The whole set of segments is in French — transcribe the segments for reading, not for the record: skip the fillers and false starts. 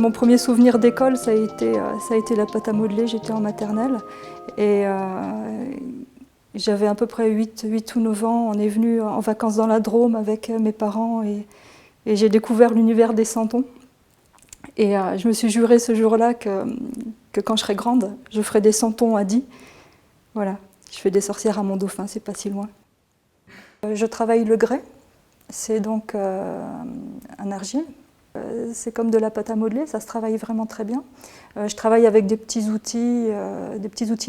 Mon premier souvenir d'école, ça a été la pâte à modeler. J'étais en maternelle et j'avais à peu près 8 ou 9 ans. On est venu en vacances dans la Drôme avec mes parents et j'ai découvert l'univers des santons. Et je me suis juré ce jour-là que quand je serai grande, je ferai des santons à Die. Voilà, je fais des sorcières à Mont-Dauphin, c'est pas si loin. Je travaille le grès, c'est donc un argile. C'est comme de la pâte à modeler, ça se travaille vraiment très bien. Je travaille avec des petits outils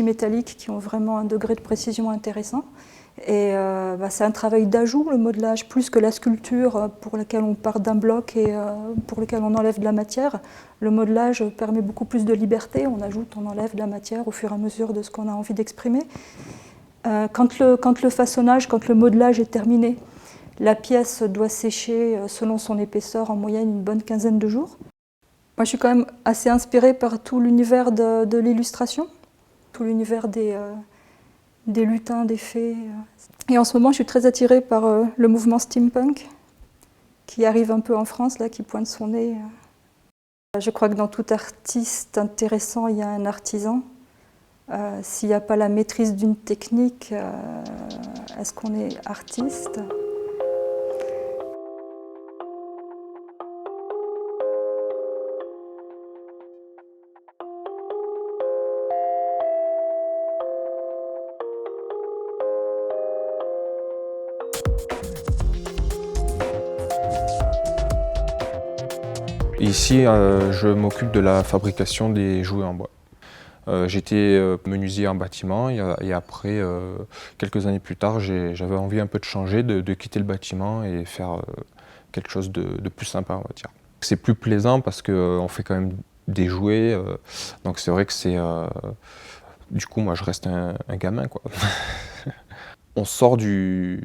métalliques qui ont vraiment un degré de précision intéressant. Et c'est un travail d'ajout, le modelage, plus que la sculpture pour laquelle on part d'un bloc et pour lequel on enlève de la matière. Le modelage permet beaucoup plus de liberté, on ajoute, on enlève de la matière au fur et à mesure de ce qu'on a envie d'exprimer. Quand le façonnage, quand le modelage est terminé, la pièce doit sécher selon son épaisseur en moyenne une bonne quinzaine de jours. Moi, je suis quand même assez inspirée par tout l'univers de l'illustration, tout l'univers des lutins, des fées. Et en ce moment, je suis très attirée par le mouvement steampunk qui arrive un peu en France, là, qui pointe son nez. Je crois que dans tout artiste intéressant, il y a un artisan. S'il n'y a pas la maîtrise d'une technique, est-ce qu'on est artiste ? Ici, je m'occupe de la fabrication des jouets en bois. J'étais menuisier en bâtiment et après, quelques années plus tard, j'avais envie un peu de changer, de quitter le bâtiment et faire quelque chose de plus sympa, on va dire. C'est plus plaisant parce qu'on fait quand même des jouets, donc c'est vrai que c'est... du coup, moi, je reste un gamin, quoi. On sort du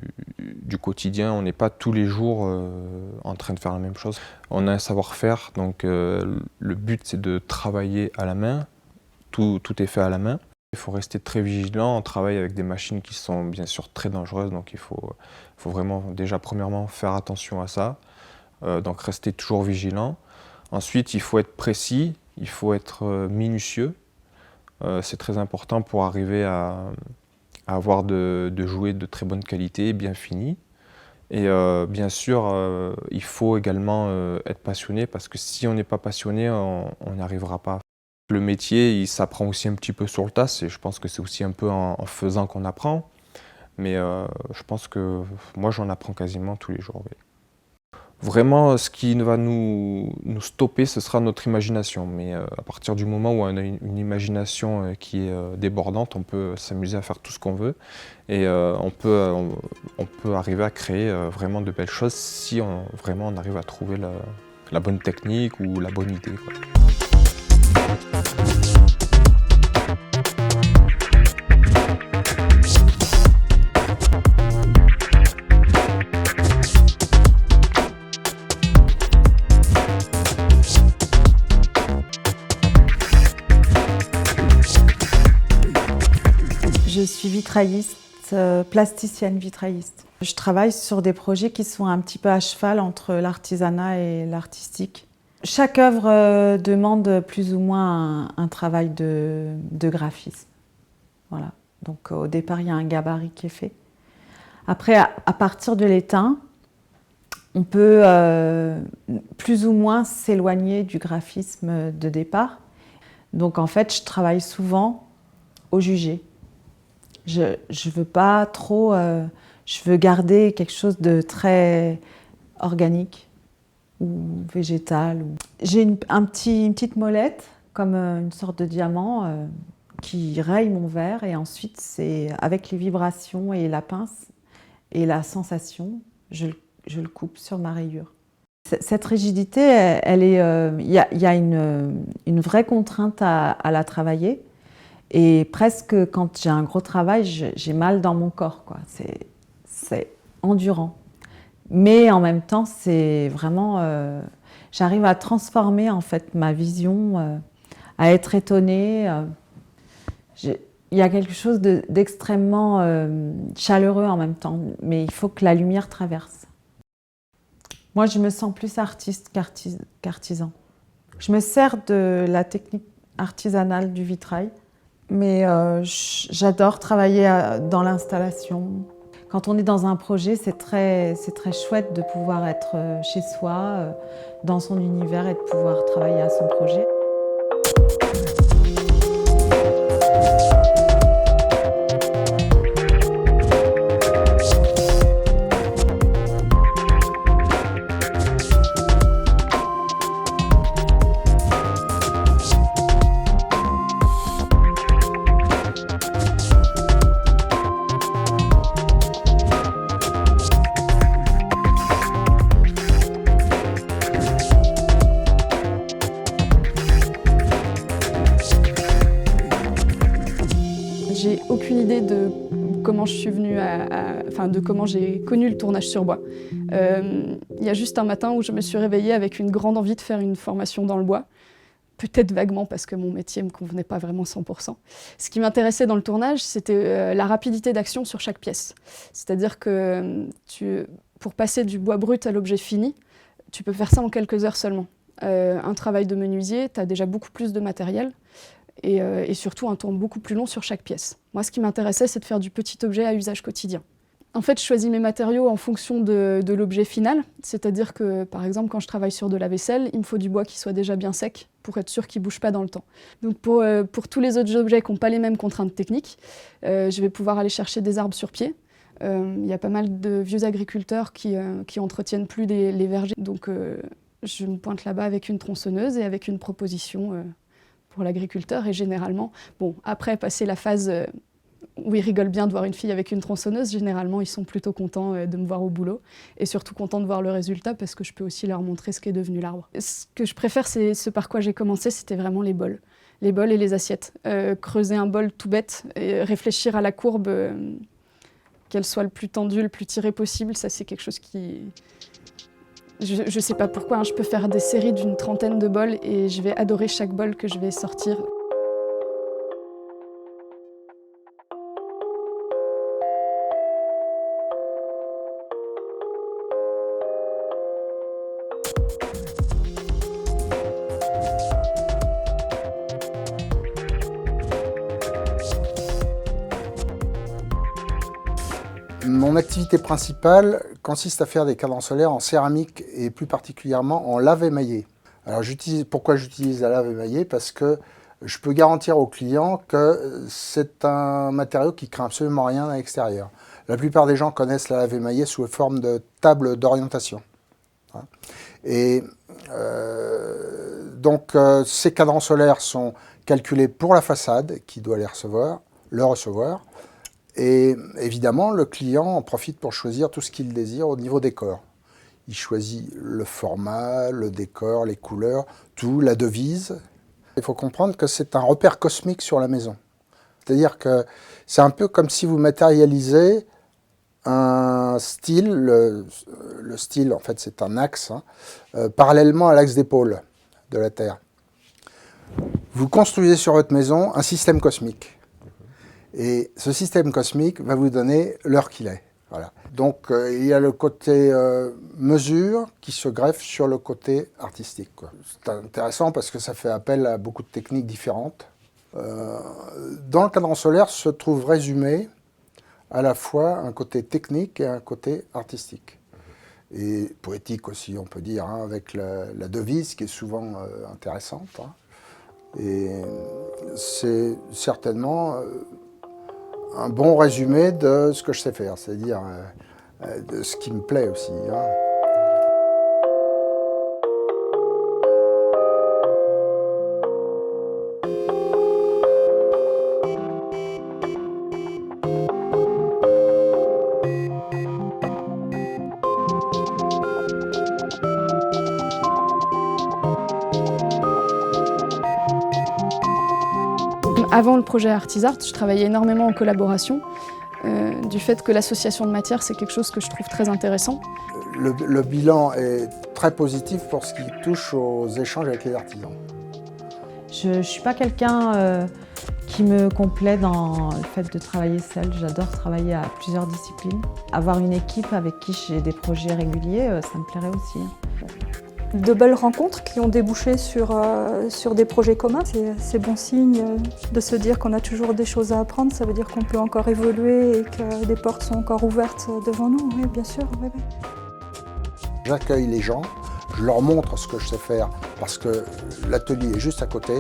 quotidien, on n'est pas tous les jours en train de faire la même chose. On a un savoir-faire, donc le but c'est de travailler à la main. Tout est fait à la main. Il faut rester très vigilant, on travaille avec des machines qui sont bien sûr très dangereuses, donc il faut vraiment déjà premièrement faire attention à ça, donc rester toujours vigilant. Ensuite, il faut être précis, il faut être minutieux. C'est très important pour arriver à avoir de jouets de très bonne qualité, bien finis. Et bien sûr, il faut également être passionné parce que si on n'est pas passionné, on n'y arrivera pas. Le métier, il s'apprend aussi un petit peu sur le tas et je pense que c'est aussi un peu en faisant qu'on apprend. Mais je pense que moi, j'en apprends quasiment tous les jours. Oui. Vraiment, ce qui va nous stopper, ce sera notre imagination. Mais à partir du moment où on a une imagination qui est débordante, on peut s'amuser à faire tout ce qu'on veut. Et on peut arriver à créer vraiment de belles choses si vraiment on arrive à trouver la bonne technique ou la bonne idée, quoi. Je suis vitrailliste, plasticienne vitrailliste. Je travaille sur des projets qui sont un petit peu à cheval entre l'artisanat et l'artistique. Chaque œuvre demande plus ou moins un travail de graphisme. Voilà. Donc au départ, il y a un gabarit qui est fait. Après, à partir de l'étain, on peut plus ou moins s'éloigner du graphisme de départ. Donc en fait, je travaille souvent au jugé. Je veux pas trop, je veux garder quelque chose de très organique ou végétal. J'ai une petite molette, comme une sorte de diamant qui raye mon verre et ensuite c'est avec les vibrations et la pince et la sensation, je le coupe sur ma rayure. Cette rigidité, il y a une vraie contrainte à la travailler. Et presque quand j'ai un gros travail, j'ai mal dans mon corps, quoi. C'est endurant. Mais en même temps, c'est vraiment... j'arrive à transformer en fait ma vision, à être étonnée. Il y a quelque chose d'extrêmement chaleureux en même temps, mais il faut que la lumière traverse. Moi, je me sens plus artiste qu'artisan. Je me sers de la technique artisanale du vitrail, mais j'adore travailler dans l'installation. Quand on est dans un projet, c'est très chouette de pouvoir être chez soi, dans son univers et de pouvoir travailler à son projet. J'ai aucune idée de comment je suis venue de comment j'ai connu le tournage sur bois. Il y a juste un matin où je me suis réveillée avec une grande envie de faire une formation dans le bois. Peut-être vaguement parce que mon métier ne me convenait pas vraiment 100%. Ce qui m'intéressait dans le tournage, c'était la rapidité d'action sur chaque pièce. C'est-à-dire que pour passer du bois brut à l'objet fini, tu peux faire ça en quelques heures seulement. Un travail de menuisier, tu as déjà beaucoup plus de matériel. Et surtout un temps beaucoup plus long sur chaque pièce. Moi, ce qui m'intéressait, c'est de faire du petit objet à usage quotidien. En fait, je choisis mes matériaux en fonction de l'objet final, c'est-à-dire que, par exemple, quand je travaille sur de la vaisselle, il me faut du bois qui soit déjà bien sec pour être sûr qu'il ne bouge pas dans le temps. Donc pour tous les autres objets qui n'ont pas les mêmes contraintes techniques, je vais pouvoir aller chercher des arbres sur pied. Il y a pas mal de vieux agriculteurs qui entretiennent plus les vergers, donc je me pointe là-bas avec une tronçonneuse et avec une proposition pour l'agriculteur. Et généralement, après passer la phase où ils rigolent bien de voir une fille avec une tronçonneuse, généralement ils sont plutôt contents de me voir au boulot et surtout contents de voir le résultat parce que je peux aussi leur montrer ce qu'est devenu l'arbre. Ce que je préfère, c'est ce par quoi j'ai commencé, c'était vraiment les bols. Les bols et les assiettes. Creuser un bol tout bête et réfléchir à la courbe, qu'elle soit le plus tendue, le plus tirée possible, ça c'est quelque chose qui... Je ne sais pas pourquoi, je peux faire des séries d'une trentaine de bols et je vais adorer chaque bol que je vais sortir. Mon activité principale consiste à faire des cadrans solaires en céramique et plus particulièrement en lave émaillée. Alors pourquoi j'utilise la lave émaillée? Parce que je peux garantir aux clients que c'est un matériau qui ne craint absolument rien à l'extérieur. La plupart des gens connaissent la lave émaillée sous forme de table d'orientation. Et donc ces cadrans solaires sont calculés pour la façade qui doit le recevoir. Et évidemment, le client en profite pour choisir tout ce qu'il désire au niveau décor. Il choisit le format, le décor, les couleurs, tout, la devise. Il faut comprendre que c'est un repère cosmique sur la maison. C'est-à-dire que c'est un peu comme si vous matérialisez un style, le style en fait c'est un axe, parallèlement à l'axe des pôles de la Terre. Vous construisez sur votre maison un système cosmique. Et ce système cosmique va vous donner l'heure qu'il est. Voilà. Donc il y a le côté mesure qui se greffe sur le côté artistique. C'est intéressant parce que ça fait appel à beaucoup de techniques différentes. Dans le cadran solaire se trouve résumé à la fois un côté technique et un côté artistique. Et poétique aussi, on peut dire, avec la devise qui est souvent intéressante. Et c'est certainement un bon résumé de ce que je sais faire, c'est-à-dire de ce qui me plaît aussi. Avant le projet Artisart, je travaillais énormément en collaboration, du fait que l'association de matières, c'est quelque chose que je trouve très intéressant. Le bilan est très positif pour ce qui touche aux échanges avec les artisans. Je ne suis pas quelqu'un qui me complaît dans le fait de travailler seule. J'adore travailler à plusieurs disciplines. Avoir une équipe avec qui j'ai des projets réguliers, ça me plairait aussi. de belles rencontres qui ont débouché sur des projets communs. C'est bon signe de se dire qu'on a toujours des choses à apprendre, ça veut dire qu'on peut encore évoluer et que des portes sont encore ouvertes devant nous, oui, bien sûr. Oui, oui. J'accueille les gens, je leur montre ce que je sais faire parce que l'atelier est juste à côté.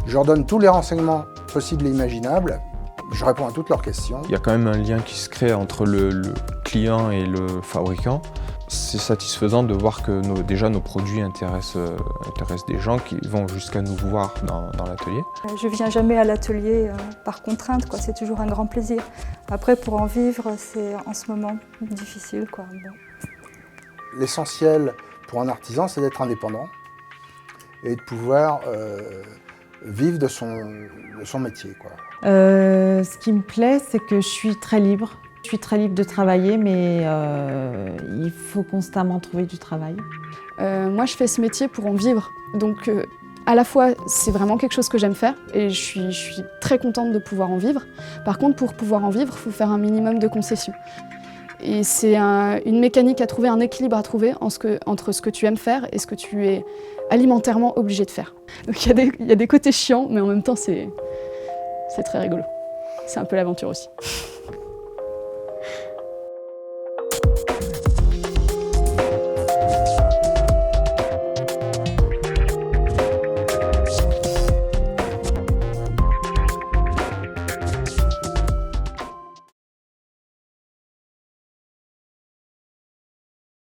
Je leur donne tous les renseignements possibles et imaginables. Je réponds à toutes leurs questions. Il y a quand même un lien qui se crée entre le client et le fabricant. C'est satisfaisant de voir que déjà nos produits intéressent des gens qui vont jusqu'à nous voir dans l'atelier. Je viens jamais à l'atelier par contrainte, quoi. C'est toujours un grand plaisir. Après, pour en vivre, c'est en ce moment difficile, quoi. Bon. L'essentiel pour un artisan, c'est d'être indépendant et de pouvoir vivre de son métier, quoi. Ce qui me plaît, c'est que je suis très libre. Je suis très libre de travailler, mais il faut constamment trouver du travail. Moi, je fais ce métier pour en vivre. Donc, à la fois, c'est vraiment quelque chose que j'aime faire et je suis très contente de pouvoir en vivre. Par contre, pour pouvoir en vivre, il faut faire un minimum de concessions. Et c'est une mécanique à trouver, un équilibre à trouver entre ce que tu aimes faire et ce que tu es alimentairement obligé de faire. Donc il y a des côtés chiants, mais en même temps, c'est très rigolo. C'est un peu l'aventure aussi.